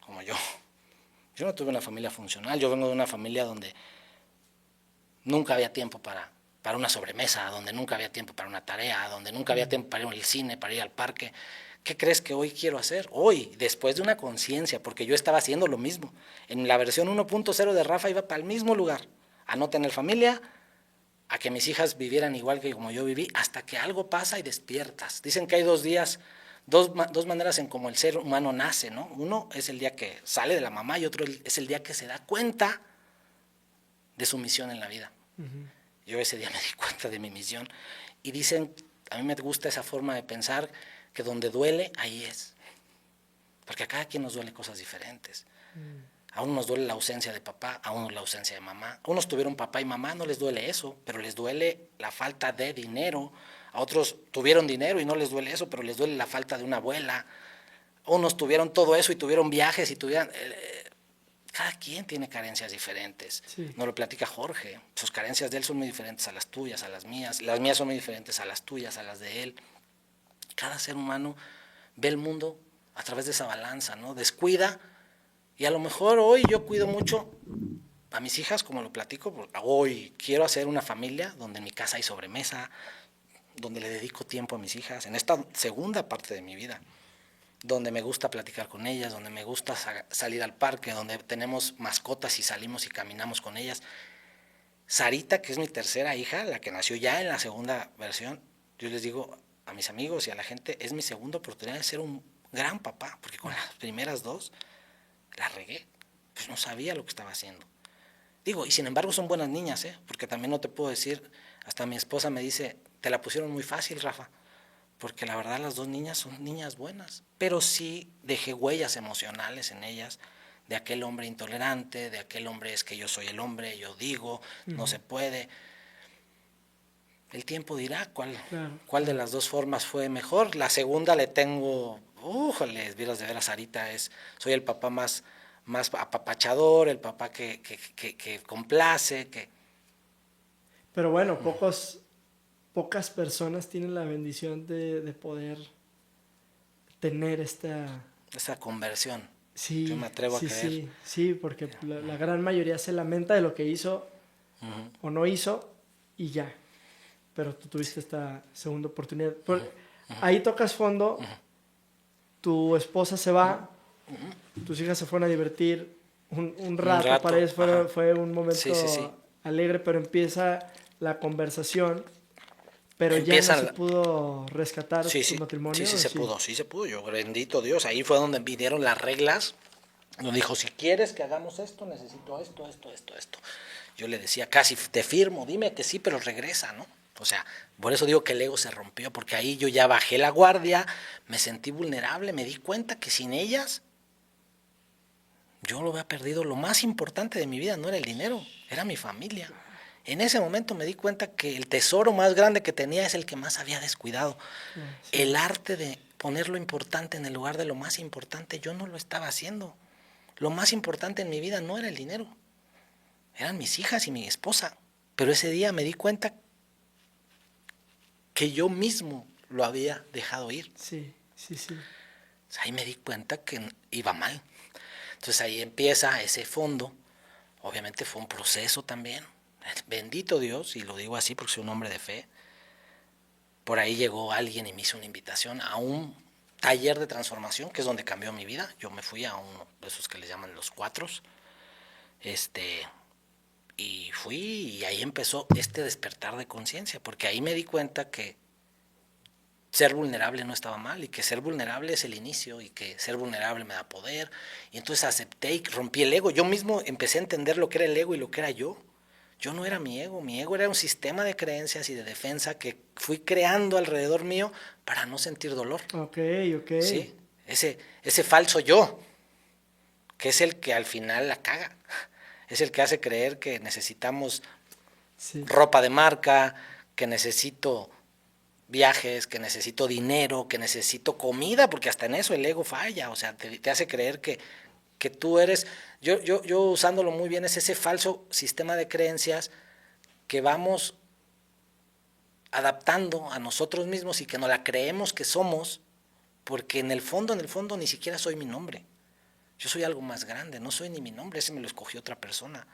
como yo. Yo no tuve una familia funcional, yo vengo de una familia donde nunca había tiempo para una sobremesa, donde nunca había tiempo para una tarea, donde nunca había tiempo para ir al cine, para ir al parque. ¿Qué crees que hoy quiero hacer? Hoy, después de una conciencia, porque yo estaba haciendo lo mismo. En la versión 1.0 de Rafa iba para el mismo lugar, a no tener familia, a que mis hijas vivieran igual que como yo viví, hasta que algo pasa y despiertas. Dicen que hay 2 días, dos maneras en cómo el ser humano nace, ¿no? Uno es el día que sale de la mamá y otro es el día que se da cuenta de su misión en la vida. Yo ese día me di cuenta de mi misión y dicen, a mí me gusta esa forma de pensar, que donde duele, ahí es. Porque a cada quien nos duele cosas diferentes. A unos nos duele la ausencia de papá, a unos la ausencia de mamá. A unos tuvieron papá y mamá, no les duele eso, pero les duele la falta de dinero. A otros tuvieron dinero y no les duele eso, pero les duele la falta de una abuela. A unos tuvieron todo eso y tuvieron viajes y tuvieron... cada quien tiene carencias diferentes. Sí. Nos lo platica Jorge. Sus carencias de él son muy diferentes a las tuyas, a las mías. Las mías son muy diferentes a las tuyas, a las de él. Cada ser humano ve el mundo a través de esa balanza, ¿no? Descuida, y a lo mejor hoy yo cuido mucho a mis hijas, como lo platico, hoy quiero hacer una familia donde en mi casa hay sobremesa, donde le dedico tiempo a mis hijas, en esta segunda parte de mi vida, donde me gusta platicar con ellas, donde me gusta salir al parque, donde tenemos mascotas y salimos y caminamos con ellas. Sarita, que es mi tercera hija, la que nació ya en la segunda versión, yo les digo a mis amigos y a la gente, es mi segunda oportunidad de ser un gran papá, porque con las primeras 2 la regué, pues no sabía lo que estaba haciendo. Digo, y sin embargo son buenas niñas, porque también no te puedo decir, hasta mi esposa me dice, te la pusieron muy fácil, Rafa, porque la verdad las 2 niñas son niñas buenas, pero sí dejé huellas emocionales en ellas, de aquel hombre intolerante, de aquel hombre es que yo soy el hombre, yo digo, no se puede. El tiempo dirá cuál de las 2 formas fue mejor. La segunda le tengo, les vieras de ver a Sarita, soy el papá más apapachador, el papá que complace. Pero bueno, pocas personas tienen la bendición de poder tener esa conversión. Sí, Yo me atrevo a sí, creer. sí, sí, porque la gran mayoría se lamenta de lo que hizo o no hizo y ya. Pero tú tuviste esta segunda oportunidad. Ahí tocas fondo, tu esposa se va, tus hijas se fueron a divertir un Un rato, para rato, ellos ajá. fue un Sí, sí, sí. momento alegre, pero empieza la conversación, pero ya no se Empiezan, pudo rescatar sí, tu sí, sí, matrimonio, ¿o sí? sí se pudo. Yo, bendito Dios, ahí fue donde vinieron las reglas. Nos dijo, si quieres que hagamos esto, necesito esto, esto, esto, esto. Yo le decía, casi te firmo, dime que sí, pero regresa, ¿no? O sea, por eso digo que el ego se rompió, porque ahí yo ya bajé la guardia, me sentí vulnerable, me di cuenta que sin ellas yo lo había perdido. Lo más importante de mi vida no era el dinero, era mi familia. En ese momento me di cuenta que el tesoro más grande que tenía es el que más había descuidado. Sí. El arte de poner lo importante en el lugar de lo más importante, yo no lo estaba haciendo. Lo más importante en mi vida no era el dinero, eran mis hijas y mi esposa. Pero ese día me di cuenta que yo mismo lo había dejado ir. Sí, sí, sí. Ahí me di cuenta que iba mal. Entonces ahí empieza ese fondo. Obviamente fue un proceso también. Bendito Dios, y lo digo así porque soy un hombre de fe. Por ahí llegó alguien y me hizo una invitación a un taller de transformación, que es donde cambió mi vida. Yo me fui a uno de esos que le llaman los cuatros. Y fui y ahí empezó este despertar de conciencia, porque ahí me di cuenta que ser vulnerable no estaba mal y que ser vulnerable es el inicio y que ser vulnerable me da poder. Y entonces acepté y rompí el ego. Yo mismo empecé a entender lo que era el ego y lo que era yo. Yo no era mi ego era un sistema de creencias y de defensa que fui creando alrededor mío para no sentir dolor. Ok, ok. ¿Sí? Ese falso yo, que es el que al final la caga. Es el que hace creer que necesitamos Sí. ropa de marca, que necesito viajes, que necesito dinero, que necesito comida, porque hasta en eso el ego falla, o sea, te hace creer que tú eres, yo usándolo muy bien, es ese falso sistema de creencias que vamos adaptando a nosotros mismos y que no la creemos que somos, porque en el fondo, ni siquiera soy mi nombre. Yo soy algo más grande, no soy ni mi nombre, ese me lo escogió otra persona.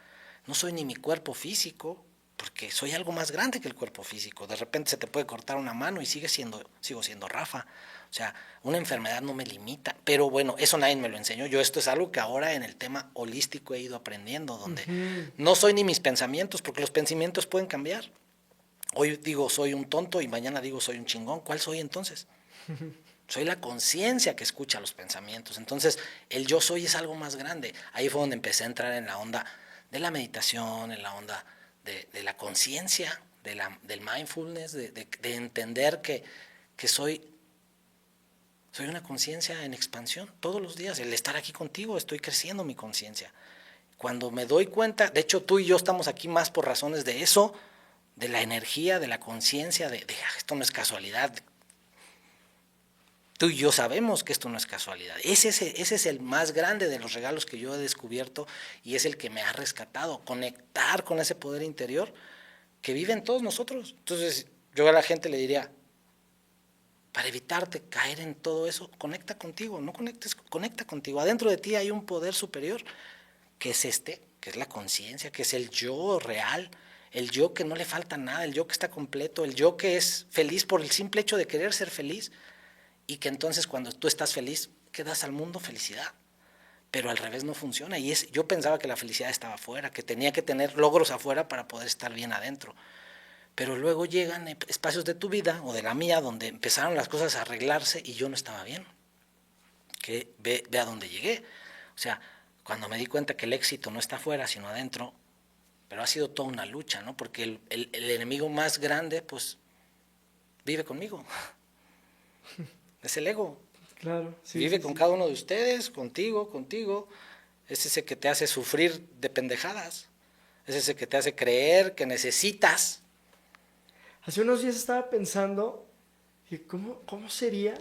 No soy ni mi cuerpo físico, porque soy algo más grande que el cuerpo físico. De repente se te puede cortar una mano y sigo siendo Rafa. O sea, una enfermedad no me limita. Pero bueno, eso nadie me lo enseñó. Yo esto es algo que ahora en el tema holístico he ido aprendiendo, donde no soy ni mis pensamientos, porque los pensamientos pueden cambiar. Hoy digo soy un tonto y mañana digo soy un chingón. ¿Cuál soy entonces? Soy la conciencia que escucha los pensamientos. Entonces, el yo soy es algo más grande. Ahí fue donde empecé a entrar en la onda de la meditación, en la onda de la conciencia, del mindfulness, de entender que soy una conciencia en expansión todos los días. El estar aquí contigo, estoy creciendo mi conciencia. Cuando me doy cuenta, de hecho tú y yo estamos aquí más por razones de eso, de la energía, de la conciencia, de esto no es casualidad. Tú y yo sabemos que esto no es casualidad. Ese es el más grande de los regalos que yo he descubierto y es el que me ha rescatado. Conectar con ese poder interior que vive en todos nosotros. Entonces, yo a la gente le diría, para evitarte caer en todo eso, conecta contigo, no conectes, conecta contigo. Adentro de ti hay un poder superior, que es que es la conciencia, que es el yo real, el yo que no le falta nada, el yo que está completo, el yo que es feliz por el simple hecho de querer ser feliz. Y que entonces cuando tú estás feliz, que das al mundo felicidad. Pero al revés no funciona. Y yo pensaba que la felicidad estaba afuera, que tenía que tener logros afuera para poder estar bien adentro. Pero luego llegan espacios de tu vida o de la mía donde empezaron las cosas a arreglarse y yo no estaba bien. Que ve a dónde llegué. O sea, cuando me di cuenta que el éxito no está afuera, sino adentro, pero ha sido toda una lucha, ¿no? Porque el enemigo más grande, pues, vive conmigo. Es el ego. Claro, sí. Vive sí, con sí. cada uno de ustedes, contigo. Es ese que te hace sufrir de pendejadas. Es ese que te hace creer que necesitas. Hace unos días estaba pensando que cómo sería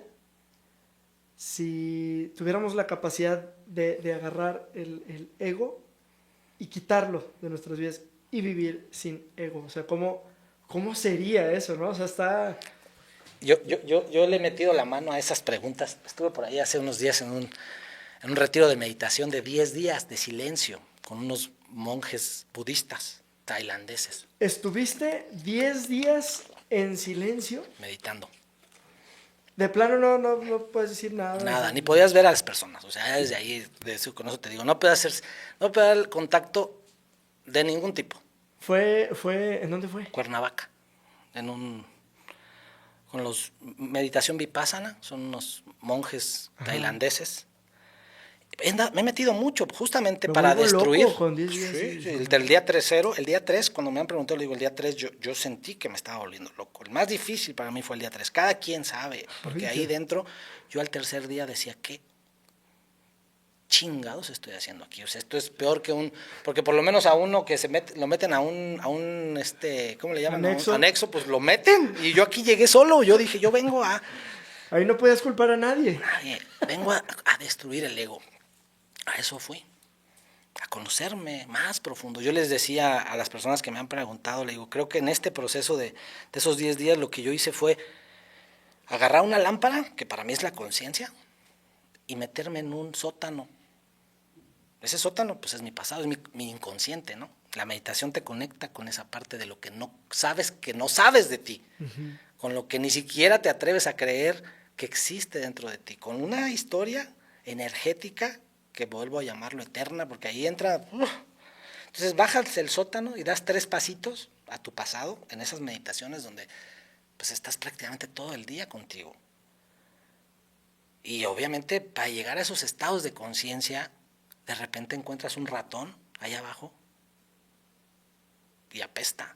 si tuviéramos la capacidad de agarrar el ego y quitarlo de nuestras vidas y vivir sin ego. O sea, ¿cómo sería eso, no? O sea, está... Yo le he metido la mano a esas preguntas. Estuve por ahí hace unos días en un retiro de meditación de 10 días de silencio con unos monjes budistas tailandeses. ¿Estuviste 10 días en silencio? Meditando. De plano no puedes decir nada. Nada, ni podías ver a las personas. O sea, desde ahí, con eso te digo, no puede haber contacto de ningún tipo. ¿En dónde fue? Cuernavaca, con los meditación vipassana, son unos monjes tailandeses. Me he metido mucho, justamente para destruir. Loco con 10 días, sí, el del día 3-0, el día 3, cuando me han preguntado, le digo, el día 3 yo sentí que me estaba volviendo loco. El más difícil para mí fue el día 3. Cada quien sabe, porque ahí dentro, yo al tercer día decía, ¿qué chingados estoy haciendo aquí? O sea, esto es peor que porque por lo menos a uno que lo meten a un ¿cómo le llaman? Anexo. Anexo, pues lo meten. Y yo aquí llegué solo, yo dije, yo vengo a Ahí no podías culpar a nadie. vengo a destruir el ego. A eso fui, a conocerme más profundo. Yo les decía a las personas que me han preguntado, le digo, creo que en este proceso de esos 10 días lo que yo hice fue agarrar una lámpara, que para mí es la conciencia, y meterme en un sótano. Ese sótano, pues es mi pasado, es mi inconsciente, ¿no? La meditación te conecta con esa parte de lo que no sabes de ti, con lo que ni siquiera te atreves a creer que existe dentro de ti, con una historia energética que vuelvo a llamarlo eterna, porque ahí entra. Entonces bajas el sótano y das 3 pasitos a tu pasado en esas meditaciones donde pues estás prácticamente todo el día contigo. Y obviamente para llegar a esos estados de conciencia, de repente encuentras un ratón allá abajo y apesta.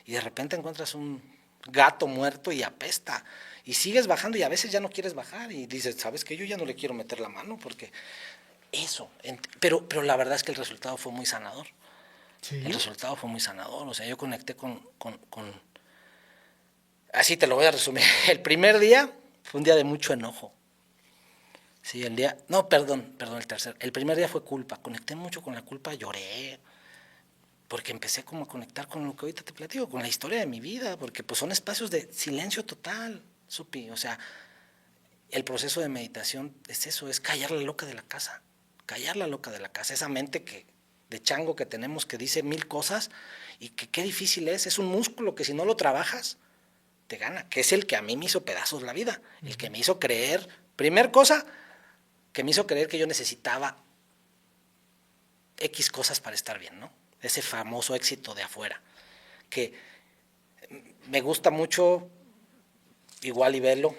Y de repente encuentras un gato muerto y apesta. Y sigues bajando y a veces ya no quieres bajar y dices, ¿sabes qué? Yo ya no le quiero meter la mano porque eso. Pero la verdad es que el resultado fue muy sanador. ¿Sí? El resultado fue muy sanador. O sea, yo conecté con... Así te lo voy a resumir. El primer día fue un día de mucho enojo. Sí, el tercero. El primer día fue culpa. Conecté mucho con la culpa, lloré. Porque empecé como a conectar con lo que ahorita te platico, con la historia de mi vida. Porque pues son espacios de silencio total, Supi. O sea, el proceso de meditación es eso, es callar la loca de la casa. Callar la loca de la casa. Esa mente de chango que tenemos que dice 1000 cosas y que qué difícil es un músculo que si no lo trabajas, te gana, que es el que a mí me hizo pedazos la vida, el que me hizo creer, primer cosa, que me hizo creer que yo necesitaba X cosas para estar bien, ¿no? Ese famoso éxito de afuera, que me gusta mucho, igual y verlo,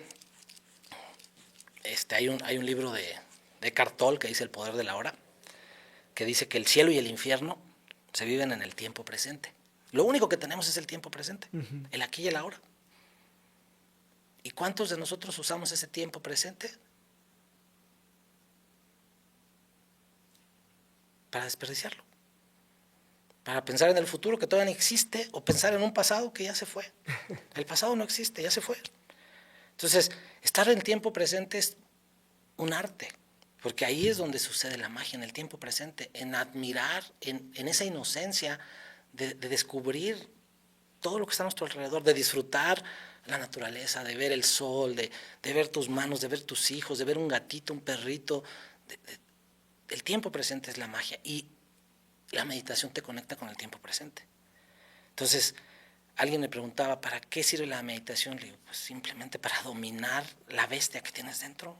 hay un libro de Eckhart Tolle que dice El poder de la hora, que dice que el cielo y el infierno se viven en el tiempo presente. Lo único que tenemos es el tiempo presente, el aquí y el ahora. ¿Y cuántos de nosotros usamos ese tiempo presente para desperdiciarlo? Para pensar en el futuro que todavía no existe o pensar en un pasado que ya se fue. El pasado no existe, ya se fue. Entonces, estar en el tiempo presente es un arte, porque ahí es donde sucede la magia, en el tiempo presente, en admirar, en esa inocencia de descubrir todo lo que está a nuestro alrededor, de disfrutar la naturaleza, de ver el sol, de ver tus manos, de ver tus hijos, de ver un gatito, un perrito. El tiempo presente es la magia y la meditación te conecta con el tiempo presente. Entonces, alguien me preguntaba, ¿para qué sirve la meditación? Le digo, pues simplemente para dominar la bestia que tienes dentro,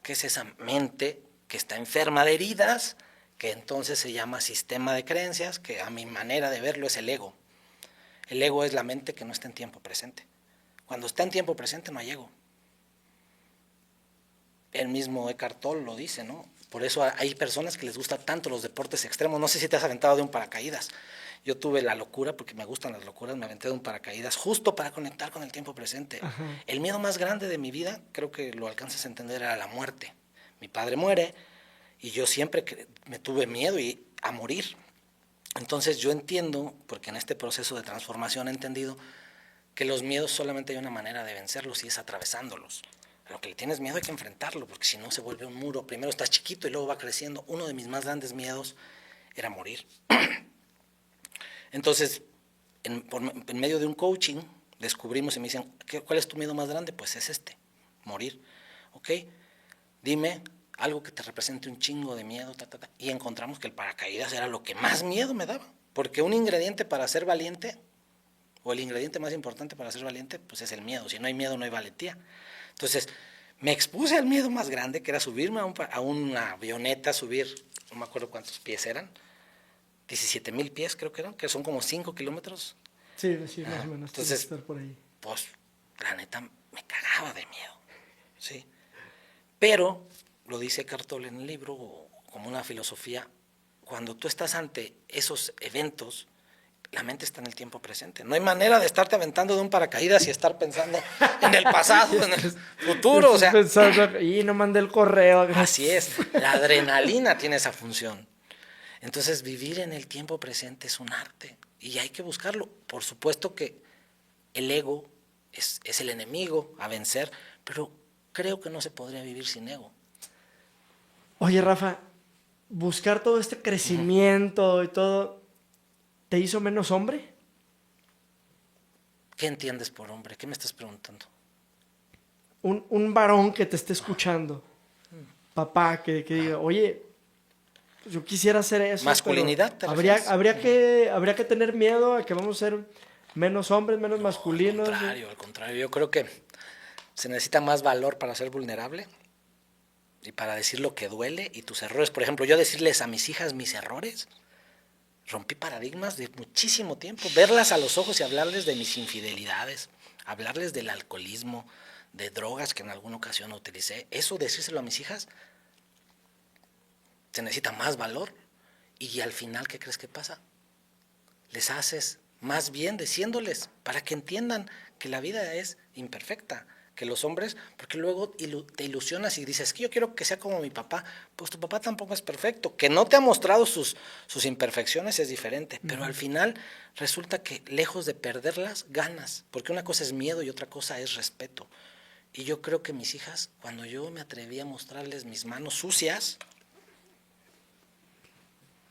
que es esa mente que está enferma de heridas, que entonces se llama sistema de creencias, que a mi manera de verlo es el ego. El ego es la mente que no está en tiempo presente. Cuando está en tiempo presente no hay ego. El mismo Eckhart Tolle lo dice, ¿no? Por eso hay personas que les gustan tanto los deportes extremos. No sé si te has aventado de un paracaídas. Yo tuve la locura, porque me gustan las locuras, me aventé de un paracaídas justo para conectar con el tiempo presente. Ajá. El miedo más grande de mi vida, creo que lo alcanzas a entender, era la muerte. Mi padre muere y yo siempre me tuve miedo a morir. Entonces yo entiendo, porque en este proceso de transformación he entendido que los miedos solamente hay una manera de vencerlos y es atravesándolos. A lo que le tienes miedo hay que enfrentarlo, porque si no se vuelve un muro. Primero estás chiquito y luego va creciendo. Uno de mis más grandes miedos era morir. Entonces, en medio de un coaching, descubrimos y me dicen, ¿cuál es tu miedo más grande? Pues es morir. ¿Ok? Dime algo que te represente un chingo de miedo, y encontramos que el paracaídas era lo que más miedo me daba, porque un ingrediente para ser valiente, o el ingrediente más importante para ser valiente, pues es el miedo. Si no hay miedo, no hay valentía. Entonces, me expuse al miedo más grande, que era subirme a una avioneta, subir, no me acuerdo cuántos pies eran, 17,000 pies creo que eran, que son como 5 kilómetros. Sí, sí, más o menos. Entonces, estar por ahí. Pues, la neta, me cagaba de miedo, ¿sí? Pero, lo dice Eckhart Tolle en el libro, como una filosofía, cuando tú estás ante esos eventos, la mente está en el tiempo presente. No hay manera de estarte aventando de un paracaídas y estar pensando en el pasado, en el futuro, o sea. Pensando, y no mandé el correo. Así es, la adrenalina tiene esa función. Entonces, vivir en el tiempo presente es un arte y hay que buscarlo. Por supuesto que el ego es el enemigo a vencer, pero creo que no se podría vivir sin ego. Oye, Rafa, buscar todo este crecimiento y todo, ¿te hizo menos hombre? ¿Qué entiendes por hombre? ¿Qué me estás preguntando? Un varón que te esté escuchando, papá, que diga, oye, pues yo quisiera hacer eso. ¿Masculinidad te habría refieres? que tener miedo a que vamos a ser menos hombres, menos masculinos. Al contrario, yo creo que se necesita más valor para ser vulnerable y para decir lo que duele y tus errores. Por ejemplo, yo decirles a mis hijas mis errores, rompí paradigmas de muchísimo tiempo, verlas a los ojos y hablarles de mis infidelidades, hablarles del alcoholismo, de drogas que en alguna ocasión utilicé. Eso, decírselo a mis hijas, se necesita más valor. Y al final, ¿qué crees que pasa? Les haces más bien diciéndoles para que entiendan que la vida es imperfecta, que los hombres, porque luego te ilusionas y dices que yo quiero que sea como mi papá. Pues tu papá tampoco es perfecto, que no te ha mostrado sus imperfecciones es diferente, pero al final resulta que lejos de perderlas, ganas, porque una cosa es miedo y otra cosa es respeto. Y yo creo que mis hijas, cuando yo me atreví a mostrarles mis manos sucias,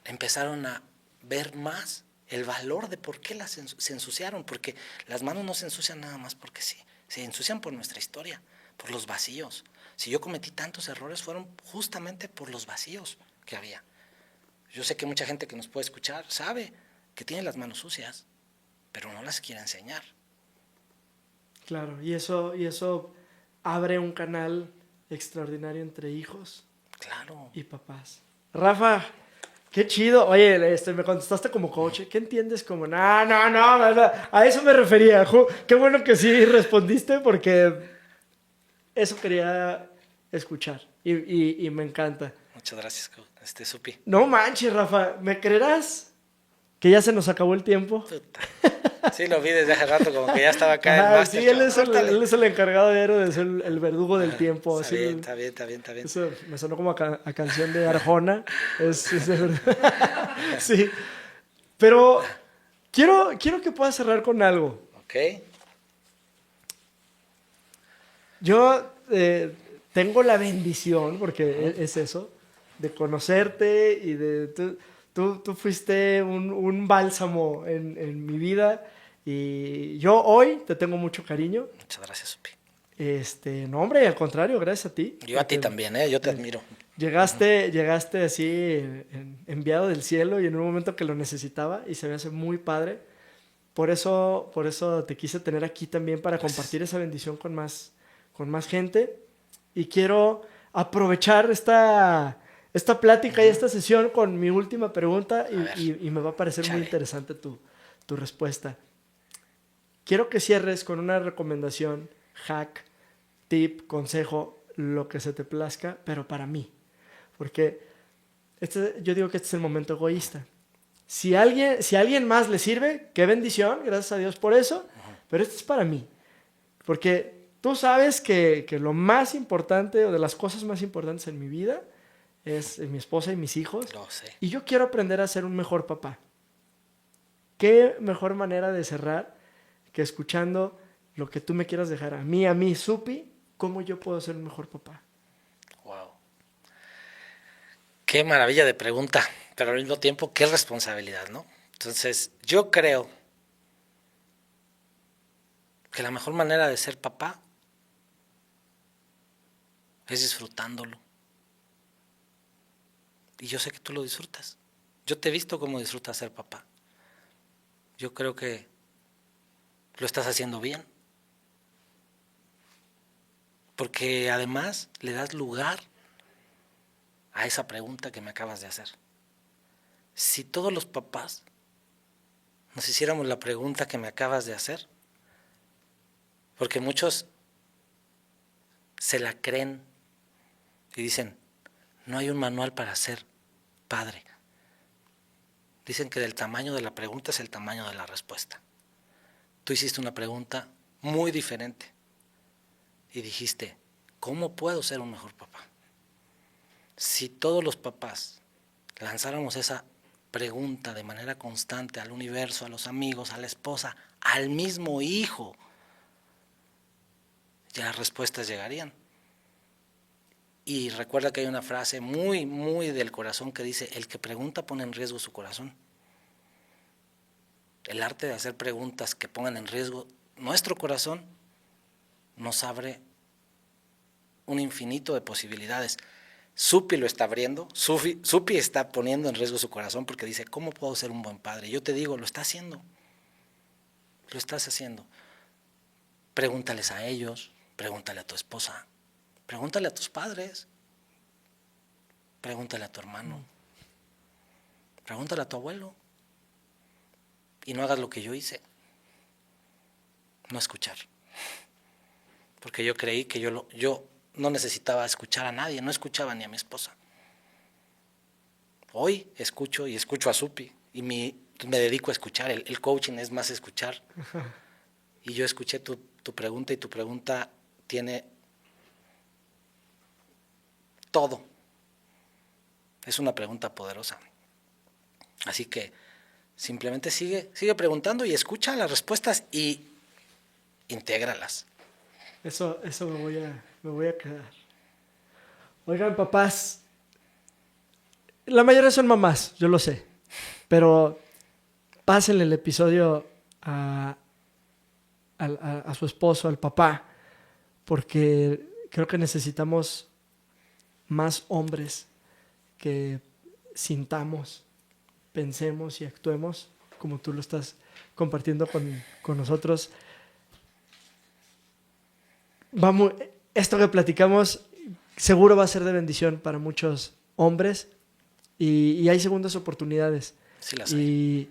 empezaron a ver más el valor de por qué se ensuciaron, porque las manos no se ensucian nada más porque sí, se ensucian por nuestra historia, por los vacíos. Si yo cometí tantos errores fueron justamente por los vacíos que había. Yo sé que mucha gente que nos puede escuchar sabe que tiene las manos sucias, pero no las quiere enseñar. Claro, y eso abre un canal extraordinario entre hijos, claro, y papás. Rafa, qué chido. Oye, me contestaste como coach. ¿Qué entiendes como? No, a eso me refería. Qué bueno que sí respondiste porque eso quería escuchar y me encanta. Muchas gracias, Supi. No manches, Rafa, ¿me creerás que ya se nos acabó el tiempo? Puta. Sí, lo vi desde hace rato, como que ya estaba acá Ajá, el máster. Sí, él es el encargado de ser el verdugo del tiempo. Está bien. Eso me sonó como a canción de Arjona. Es de verdad. Sí. Pero quiero que puedas cerrar con algo. Ok. Yo tengo la bendición, porque es eso, de conocerte y de... Tú fuiste un bálsamo en mi vida y yo hoy te tengo mucho cariño. Muchas gracias, Supi. No, hombre, al contrario, gracias a ti. Yo a ti también, yo te admiro. Llegaste así enviado del cielo y en un momento que lo necesitaba y se me hace muy padre. Por eso te quise tener aquí también para compartir esa bendición con más gente. Y quiero aprovechar esta plática y esta sesión con mi última pregunta y me va a parecer muy interesante tu respuesta. Quiero que cierres con una recomendación, hack, tip, consejo, lo que se te plazca, pero para mí. Porque yo digo que este es el momento egoísta. Si a alguien más le sirve, qué bendición, gracias a Dios por eso, pero este es para mí. Porque tú sabes que lo más importante o de las cosas más importantes en mi vida es mi esposa y mis hijos. Lo sé. Y yo quiero aprender a ser un mejor papá. ¿Qué mejor manera de cerrar que escuchando lo que tú me quieras dejar a mí, Supi, cómo yo puedo ser un mejor papá? Wow. Qué maravilla de pregunta, pero al mismo tiempo, qué responsabilidad, ¿no? Entonces, yo creo que la mejor manera de ser papá es disfrutándolo. Y yo sé que tú lo disfrutas. Yo te he visto cómo disfrutas ser papá. Yo creo que lo estás haciendo bien. Porque además le das lugar a esa pregunta que me acabas de hacer. Si todos los papás nos hiciéramos la pregunta que me acabas de hacer, porque muchos se la creen y dicen, no hay un manual para ser padre. Dicen que del tamaño de la pregunta es el tamaño de la respuesta. Tú hiciste una pregunta muy diferente y dijiste, ¿cómo puedo ser un mejor papá? Si todos los papás lanzáramos esa pregunta de manera constante al universo, a los amigos, a la esposa, al mismo hijo, ya las respuestas llegarían. Y recuerda que hay una frase muy, muy del corazón que dice, el que pregunta pone en riesgo su corazón. El arte de hacer preguntas que pongan en riesgo nuestro corazón nos abre un infinito de posibilidades. Supi lo está abriendo, Supi está poniendo en riesgo su corazón porque dice, ¿cómo puedo ser un buen padre? Yo te digo, lo está haciendo, lo estás haciendo. Pregúntales a ellos, pregúntale a tu esposa, pregúntale a tus padres, pregúntale a tu hermano, pregúntale a tu abuelo. Y no hagas lo que yo hice, no escuchar. Porque yo creí que yo no necesitaba escuchar a nadie, no escuchaba ni a mi esposa. Hoy escucho y escucho a Supi y me dedico a escuchar. El coaching es más escuchar. Y yo escuché tu pregunta y tu pregunta tiene todo. Es una pregunta poderosa. Así que simplemente sigue preguntando y escucha las respuestas y intégralas. Eso me voy a quedar. Oigan, papás, la mayoría son mamás, yo lo sé, pero pásenle el episodio a su esposo, al papá, porque creo que necesitamos más hombres que sintamos, pensemos y actuemos como tú lo estás compartiendo con nosotros. Vamos, esto que platicamos seguro va a ser de bendición para muchos hombres y hay segundas oportunidades. Sí las hay.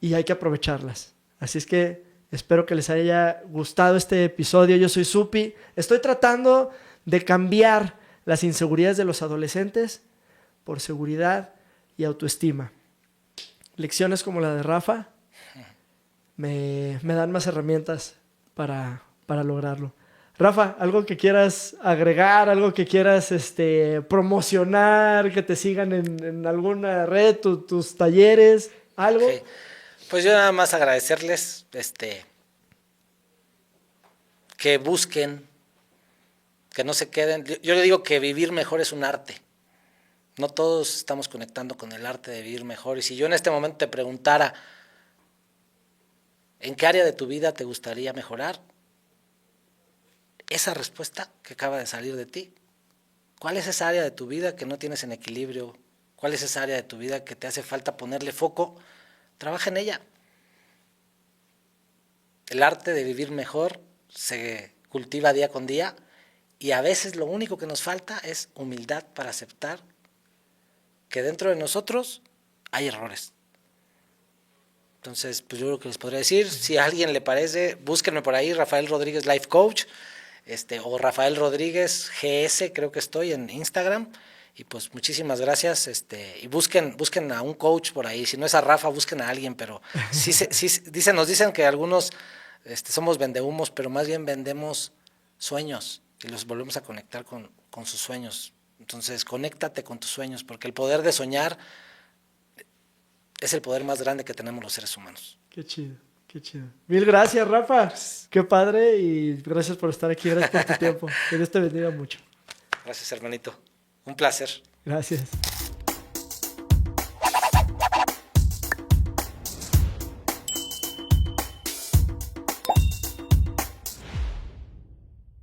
Y hay que aprovecharlas. Así es que espero que les haya gustado este episodio. Yo soy Supi. Estoy tratando de cambiar las inseguridades de los adolescentes por seguridad y autoestima. Lecciones como la de Rafa me dan más herramientas para lograrlo. Rafa, ¿algo que quieras agregar? ¿Algo que quieras promocionar? ¿Que te sigan en alguna red, tus talleres? ¿Algo? Okay. Pues yo nada más agradecerles que busquen, que no se queden. Yo le digo que vivir mejor es un arte. No todos estamos conectando con el arte de vivir mejor. Y si yo en este momento te preguntara, ¿en qué área de tu vida te gustaría mejorar? Esa respuesta que acaba de salir de ti, ¿cuál es esa área de tu vida que no tienes en equilibrio? ¿Cuál es esa área de tu vida que te hace falta ponerle foco? Trabaja en ella. El arte de vivir mejor se cultiva día con día y a veces lo único que nos falta es humildad para aceptar que dentro de nosotros hay errores. Entonces, pues yo lo que les podría decir, si a alguien le parece, búsquenme por ahí, Rafael Rodríguez Life Coach, o Rafael Rodríguez GS, creo que estoy en Instagram. Y pues muchísimas gracias, y busquen a un coach por ahí. Si no es a Rafa, busquen a alguien, pero nos dicen que algunos somos vendehumos, pero más bien vendemos sueños y los volvemos a conectar con sus sueños. Entonces, conéctate con tus sueños, porque el poder de soñar es el poder más grande que tenemos los seres humanos. Qué chido, qué chido. Mil gracias, Rafa. Qué padre y gracias por estar aquí, gracias por tu tiempo. Que Dios te bendiga mucho. Gracias, hermanito. Un placer. Gracias.